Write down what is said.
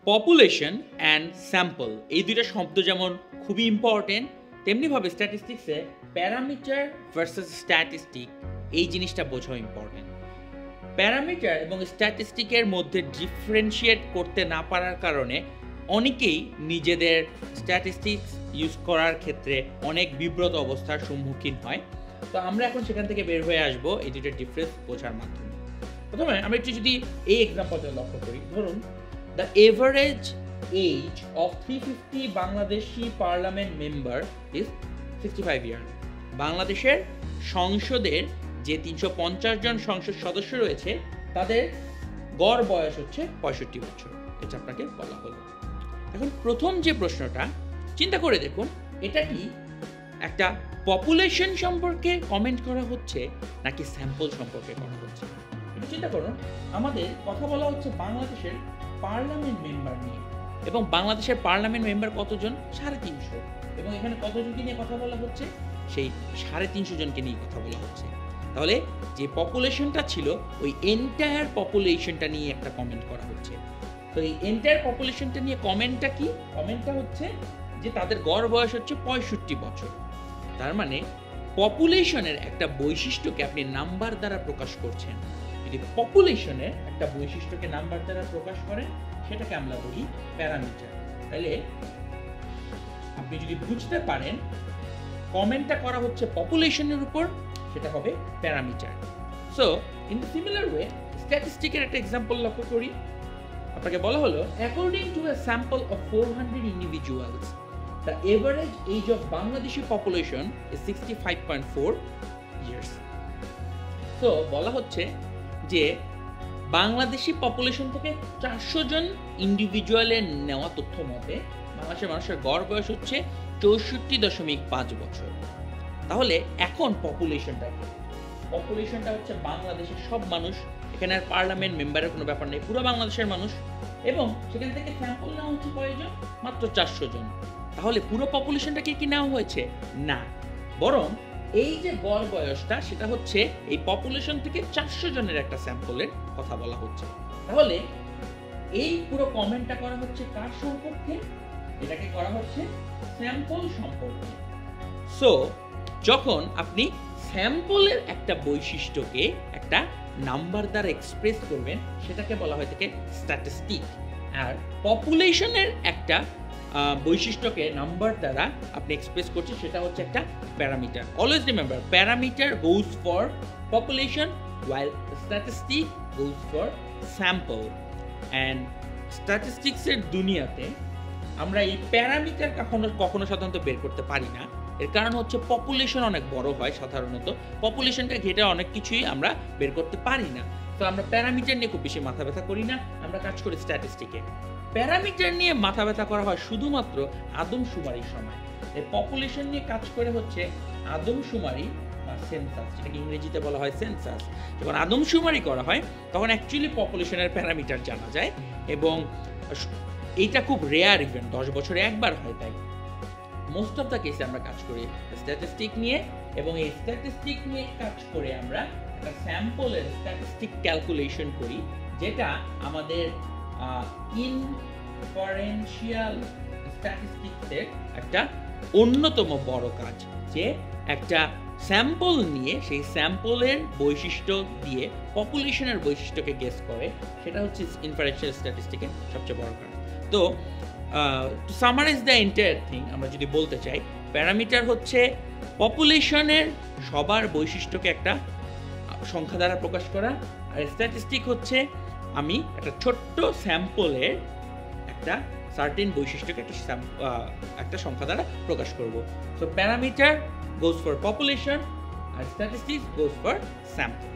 Population and sample এই দুইটা শব্দ যেমন খুবই ইম্পর্টেন্ট, তেমনিভাবে স্ট্যাটিস্টিক্সে প্যারামিটার ভার্সেস স্ট্যাটিস্টিক এই জিনিসটা বোঝাও ইম্পর্টেন্ট। প্যারামিটার এবং স্ট্যাটিস্টিকের মধ্যে ডিফারেন্সিয়েট করতে না পারার কারণে অনেকেই নিজেদের স্ট্যাটিস্টিক্স ইউজ করার ক্ষেত্রে অনেক বিব্রত অবস্থার সম্মুখীন হয়। তো আমরা এখন সেখান থেকে বের হয়ে আসবো এই দুইটা ডিফারেন্স বোঝার মাধ্যমে। প্রথমে আমরা একটু যদি এই এক্সাম্পলটা লক্ষ্য করি, ধরুন the average age of 350 Bangladeshi parliament member is 65 year. বাংলাদেশের সংসদের যে 350 জন সংসদ সদস্য রয়েছে তাদের গড় বয়স হচ্ছে 65 বছর, এটা আপনাকে বলা হলো। এখন প্রথম যে প্রশ্নটা চিন্তা করে দেখুন, এটা কি একটা পপুলেশন সম্পর্কে কমেন্ট করা হচ্ছে নাকি স্যাম্পল সম্পর্কে করা হচ্ছে? একটু চিন্তা করুন, আমাদের কথা বলা হচ্ছে বাংলাদেশের পার্লামেন্ট মেম্বার নিয়ে, এবং বাংলাদেশের পার্লামেন্ট মেম্বার কতজন? 350। এবং এখানে কতজনকে নিয়ে কথা বলা হচ্ছে? সেই 350 জনকে নিয়ে কথা বলা হচ্ছে। তাহলে যে পপুলেশনটা ছিল ওই এন্টায়ার পপুলেশনটা নিয়ে একটা কমেন্ট করা হচ্ছে। তো এই এন্টায়ার পপুলেশনটা নিয়ে কমেন্টটা কি? কমেন্টটা হচ্ছে যে তাদের গড় বয়স হচ্ছে 65 বছর। তার মানে পপুলেশনের একটা বৈশিষ্ট্যকে আপনি নাম্বার দ্বারা প্রকাশ করছেন। যদি পপুলেশনের একটা বৈশিষ্ট্যকে নাম্বার দ্বারা প্রকাশ করেন সেটাকে আমরা বলি প্যারামিটার। তাহলে আপনি যদি বুঝতে পারেন কমেন্টটা করা হচ্ছে পপুলেশনের উপর, সেটা হবে parameter. So in similar way স্ট্যাটিস্টিকের একটা এক্সাম্পল লক্ষ্য করি। আপনাকে বলা হলো according to a sample of 400 individuals the average age of Bangladeshi population is 65.4 years. তো বলা হচ্ছে যে বাংলাদেশি পপুলেশন থেকে 400 জন ইন্ডিভিজুয়ালের নেওয়া তথ্য মতে বাংলাদেশের মানুষের গড় বয়স হচ্ছে 64.5 বছর। তাহলে এখন পপুলেশনটা হচ্ছে বাংলাদেশের সব মানুষ, এখানে আর পার্লামেন্ট মেম্বারের কোনো ব্যাপার নেই, পুরো বাংলাদেশের মানুষ, এবং সেখান থেকে স্যাম্পল নেওয়া হচ্ছে কয়জন? মাত্র 400 জন। তাহলে পুরো পপুলেশনটাকে কি নেওয়া হয়েছে? না, বরং এই যে গড় বয়সটা সেটা হচ্ছে এই পপুলেশন থেকে 400 জনের একটা স্যাম্পলের কথা বলা হচ্ছে। তাহলে এই পুরো কমেন্টটা করা হচ্ছে কার সম্পর্কে? এটাকে করা হচ্ছে স্যাম্পল সম্পর্কে। সো যখন আপনি স্যাম্পলের একটা বৈশিষ্ট্যকে একটা নাম্বার দ্বারা এক্সপ্রেস করবেন সেটাকে বলা হয় থাকে স্ট্যাটিস্টিক, আর পপুলেশনের একটা বৈশিষ্ট্যকে নাম্বার দ্বারা আপনি এক্সপ্রেস করছেন সেটা হচ্ছে একটা parameter. Always remember, parameter goes for population while statistic goes for sample. and স্ট্যাটিস্টিক্সের দুনিয়াতে আমরা এই প্যারামিটার কখনো সাধারণত বের করতে পারি না। এর কারণ হচ্ছে পপুলেশন অনেক বড় হয়, সাধারণত পপুলেশনটা ঘেটে অনেক কিছুই আমরা বের করতে পারি না। তো আমরা প্যারামিটার নিয়ে খুব বেশি মাথা ব্যথা করি না, আমরা কাজ করি স্ট্যাটিস্টিকে। প্যারামিটার নিয়ে মাথা ব্যথা করা হয় শুধুমাত্র আদমশুমারির সময়। এই পপুলেশন নিয়ে কাজ করে হচ্ছে আদমশুমারি বা সেন্সাস, যেটাকে ইংরেজিতে বলা হয় সেন্সাস। যখন আদমশুমারি করা হয় তখন অ্যাকচুয়ালি পপুলেশনের প্যারামিটার জানা যায়, এবং এইটা খুব রেয়ার ইভেন্ট, 10 বছরে একবার হয়। তাই মোস্ট অফ দ্য কেসে আমরা কাজ করি স্ট্যাটিস্টিক নিয়ে, এবং এই স্ট্যাটিস্টিক নিয়ে কাজ করে আমরা একটা স্যাম্পলের স্ট্যাটিস্টিক ক্যালকুলেশন করি, যেটা আমাদের ইনফারেন্সিয়াল স্ট্যাটিস্টিক্সের একটা অন্যতম বড় কাজ, যে একটা স্যাম্পল নিয়ে সেই স্যাম্পলের বৈশিষ্ট্য দিয়ে পপুলেশনের বৈশিষ্ট্যকে গেস করে, সেটা হচ্ছে ইনফারেন্সিয়াল স্ট্যাটিস্টিকের সবচেয়ে বড় কাজ। তো to summarize the entire thing, আমরা যদি বলতে চাই প্যারামিটার হচ্ছে পপুলেশনের সবার বৈশিষ্ট্যকে একটা সংখ্যা দ্বারা প্রকাশ করা, আর স্ট্যাটিস্টিক হচ্ছে আমি একটা ছোট্ট স্যাম্পলের একটা সার্টেন বৈশিষ্ট্যকে একটা সংখ্যা দ্বারা প্রকাশ করব। So parameter goes for population and statistics goes for sample.